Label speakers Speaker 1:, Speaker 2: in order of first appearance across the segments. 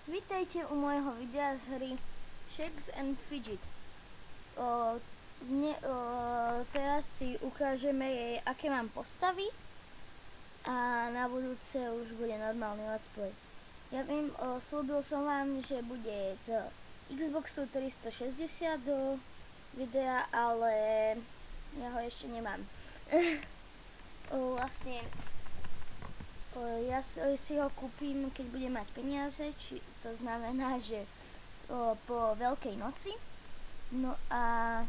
Speaker 1: Vítajte u môjho videa z hry Shakes and Fidget. Teraz si ukážeme jej, aké mám postavy a na budúce už bude normálny let's play. Ja viem, slúbil som vám, že bude z Xboxu 360 do videa, ale ja ho ešte nemám. Vlastne ja si ho kúpim, keď budem mať peniaze, to znamená, že po Veľkej noci. No a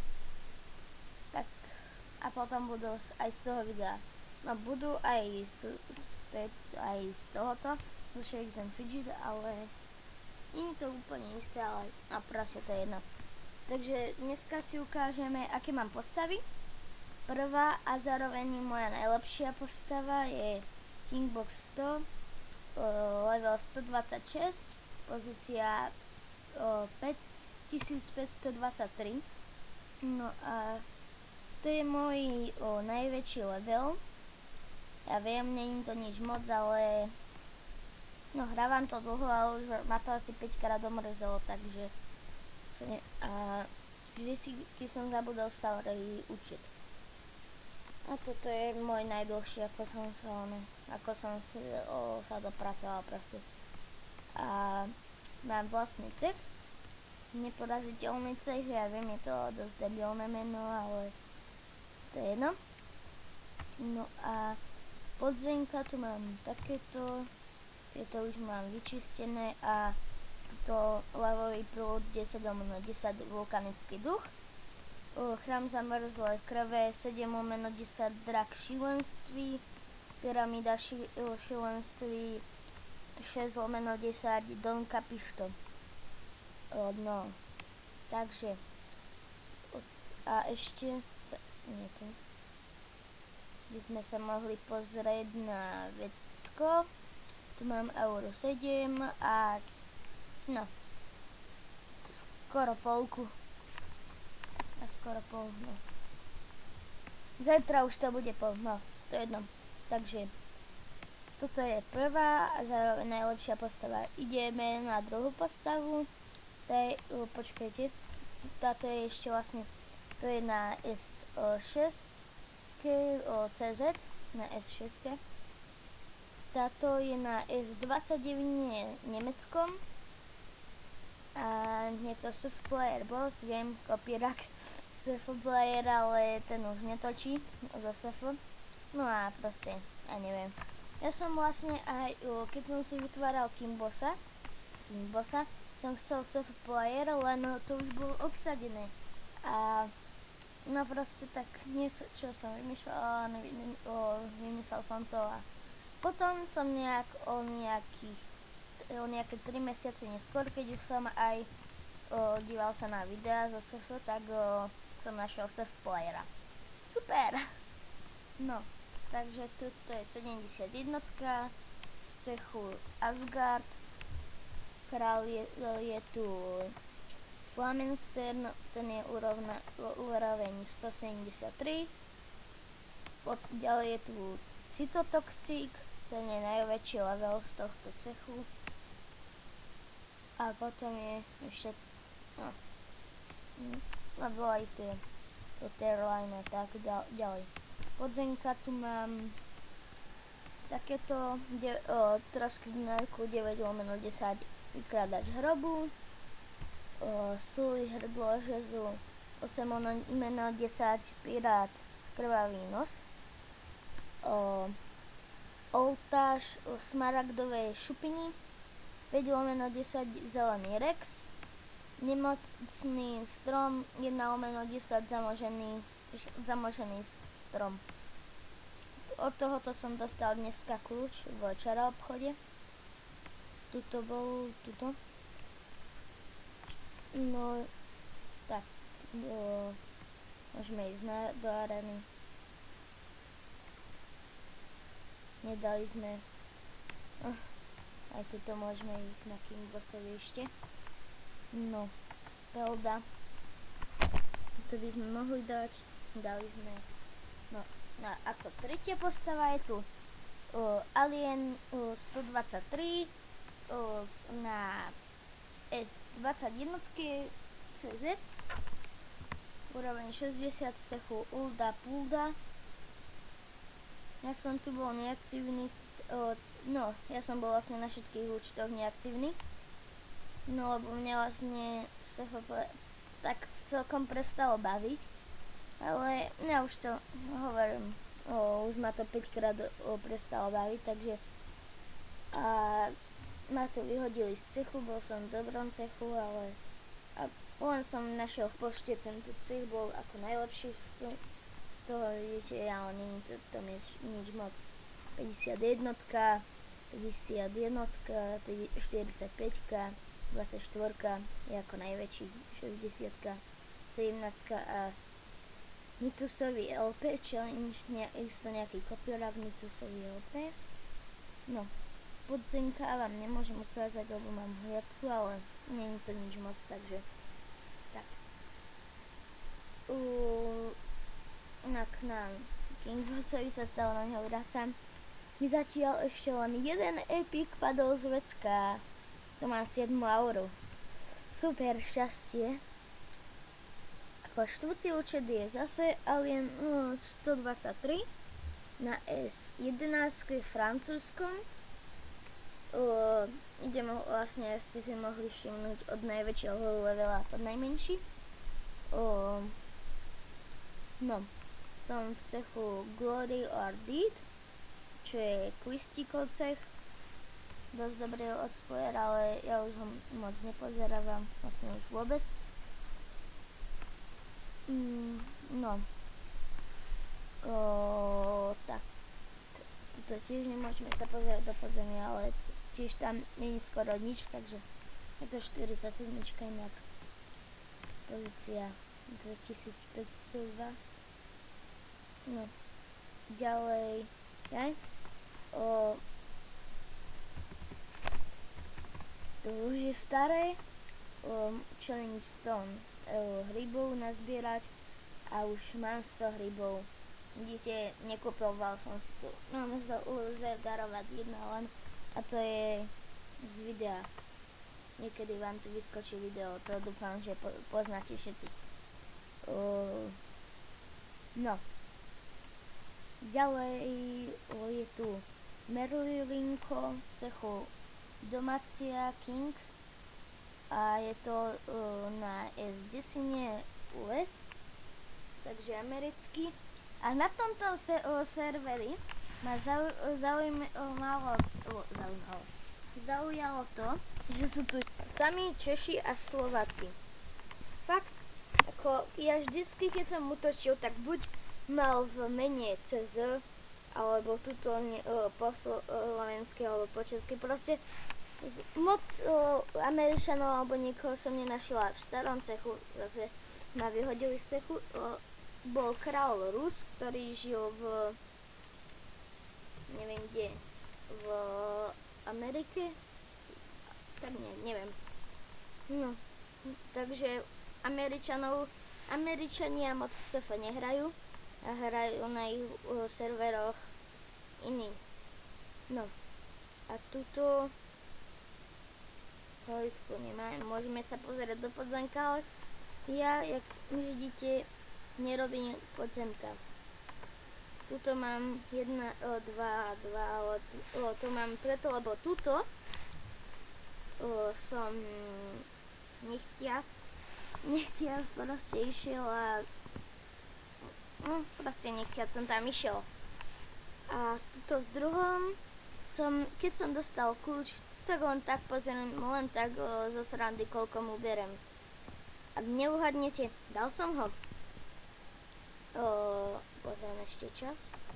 Speaker 1: tak a potom budú aj z toho videa. No budú aj z tohoto, zo Shakes and Fidget, ale nie je to úplne isté, ale a proste to je jedno. Takže dneska si ukážeme, aké mám postavy. Prvá a zároveň moja najlepšia postava je Kingbox 100, level 126, pozícia 5523. No a to je môj najväčší level. Ja viem, nie je to nič moc, ale no hrávam to dlho, ale už ma to asi 5 krát omrzelo, takže a vždy si, keď som zabudol stále učiť. A toto je môj najdlhší, ako som sa dopracovala proste. A mám vlastný cech, neporaziteľný cech, ja viem, je to dosť debilné meno, ale to je jedno. No a podziemka tu mám takéto, tieto už mám vyčistené a toto lavový prúd 10/10 vulkanický duch. Chrám zamrzlé krve 7/10 drak šilenství, pyramída šilenství 6/10 Don Capisto. No, takže a ešte by sme sa mohli pozrieť na vecko. Tu mám euro 7 a no skoro polku. No. Zajtra už to bude pol, no, to je jedno. Takže toto je prvá a zároveň najlepšia postava. Ideme na druhú postavu. Počkajte, táto je ešte vlastne, to je na S6 CZ, na S6. Táto je na S29 nemeckom. A je to Surf Player Boss, viem, kopírak Surf Player, ale ten už netočí zo Surf. No a proste, ja neviem. Ja som vlastne aj, keď som si vytváral Kingbossa, som chcel Surf Player, len to už bolo obsadené. A no proste tak, čo som vymýšľal, vymyslel som to a potom som nejaké 3 mesiace neskôr, keď už som aj díval sa na videá zo Surf, tak som našiel Surf Playera. Super! No, takže tuto je 71 z cechu Asgard. Král je tu Flamenstern, ten je úroveň 173. Ďalej je tu Cytotoxic, ten je najväčší level z tohto cechu. A potom je ešte, lebo aj tu je to Terline, tak ďalej. Podzemka tu mám takéto trosky gnojku 9/10 vykradač hrobu, súj hrdlo žezu 8/10 pirát krvavý nos, oltáž smaragdovej šupiny 5/10 zelený rex, nemocný strom 1/10 zamožený strom. Od tohoto som dostal dneska kľúč v čaroobchode. Tuto. No, tak, môžeme ísť do areny. Nedali sme. Aj tuto môžeme ísť na Kingbossovi ešte. No, spelda. To by sme mohli dať. Dali sme. No, ako tretia postava je tu Alien 123 na S21 CZ, úroveň 60 z cechu Ulda Pulda. Ja som tu bol neaktívny, no, ja som bol vlastne na všetkých účtoch neaktívny. No, lebo mňa vlastne SFP tak celkom prestalo baviť. Ale ja už to hovorím, už ma to 5 krát prestalo baviť, takže a ma to vyhodili z cechu, bol som v dobrom cechu, ale len som našiel v pošte, tento cech bol ako najlepší z toho, vidíte, ale není to nič moc. 51, 51, 45, 24 je ako najväčší, 60, 17 a Mitusový LP challenge, isto nejaký kopírák Mitusový LP. No, podzenka vám nemôžem ukázať, lebo mám hliadku, ale nie je to nič moc, takže tak. K nám King Bossovi sa stalo, na neho vracam. Mi zatiaľ ešte len jeden epic padol z vecka. To mám 7 auru. Super, šťastie. Ako štvrtý účet je zase Alien 123 na S11 francúzskom. Idem vlastne, ste si mohli všimnúť od najväčšieho levela pod najmenší. No, som v cechu Glory or Deed, čo je Quistíkov cech. Dosť dobrý odspoiler, ale ja už ho moc nepozerávam, vlastne už vôbec. No. Tak. Tuto tiež nemôžeme sa pozerať do podzemia, ale tiež tam nie je skoro nič, takže je to 47 inak. Pozícia 2502. No. Ďalej. To už je staré. Challenge Stone. Hrybov nazbierať a už mám 100 hrybov. Vidíte, nekupoval som si tu. Máme sa darovať jedna len a to je z videa. Niekedy vám tu vyskočí video, to dúfam, že poznáte všetci. No. Ďalej je tu Merlinko z cechu Domacia Kings a je to na S10 US, takže americký. A na tomto serveri ma zaujalo to, že sú tu sami Češi a Slováci. Fakt, ako ja vždycky, keď som útočil, tak buď mal v mene CZ, alebo tuto po slovensky, alebo po česky, proste moc Američanov alebo niekoho som nenašla. V starom cechu zase ma vyhodili z cechu. Bol král Rus, ktorý žil v neviem kde, v Amerike, tak neviem. No, takže Američania moc SF nehrajú a hrajú na ich serveroch iní. No, a tuto hojitku nemám, môžeme sa pozerať do podzemka, ale ja, jak vidíte, nerobím podzemka. Tuto mám 1, 2, ale to mám preto, lebo tuto som nechtiac proste išiel a proste nechtiac som tam išiel. A tuto v druhom keď som dostal kľúč, tak len tak pozerám, len tak zo srandy, koľko mu berem. Ak neuhadnete, dal som ho. Pozriem ešte čas.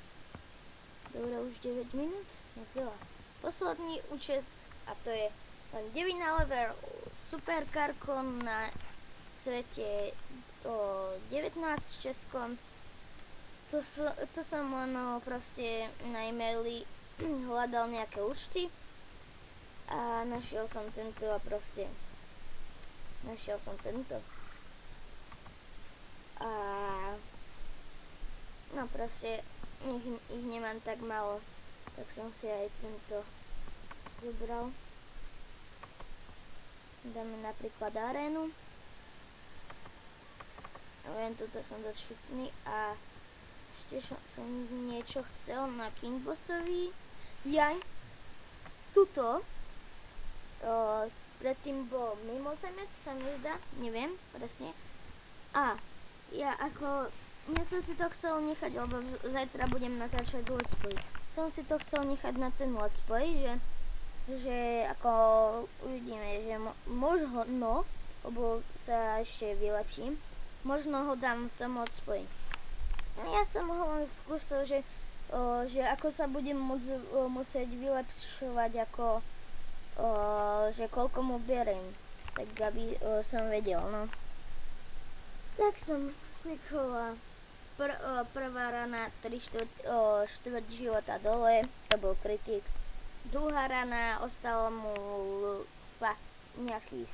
Speaker 1: Dobre, už 9 minút, jak veľa. Posledný účet, a to je len 9 level superkarkon na svete 19 českom. To som len proste na e-maili hľadal nejaké účty a našiel som tento a proste a no proste ich nemám tak málo, tak som si aj tento zobral. Dáme napríklad arénu. Len tuto som dosť šutný a ešte som niečo chcel na King Bossovi. Jaj, tuto predtým bol mimozemec, sa mi zdá, neviem presne. A ja som si to chcel nechať, lebo zajtra budem natáčať let's play. Som si to chcel nechať na ten let's play, že ako uvidíme, že možno, lebo sa ešte vylepším, možno ho dám v tom let's play. Ja som ho len skúsil, že ako sa budem musieť vylepšovať, že koľko mu beriem, tak aby som vedel, no. Tak som klikla prvá rana 3/4 života dole, to bol kritik. Druhá rana ostalo mu nejakých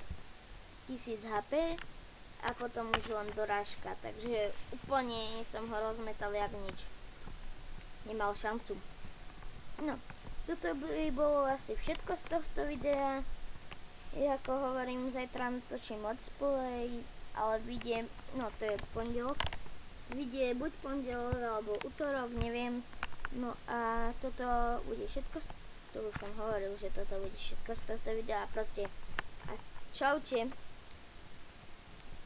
Speaker 1: 1000 HP a potom už len dorážka, takže úplne som ho rozmetal jak nič. Nemal šancu. No, toto by bolo asi všetko z tohto videa. Ako hovorím, zajtra natočím let's play, ale vyjde, no to je pondelok. Vyjde buď pondelok alebo utorok, neviem. No a toto bude všetko to som hovoril, že toto bude všetko z tohto videa. Proste a čaute.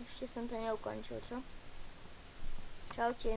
Speaker 1: Ešte som to neukončil, čo? Čaute.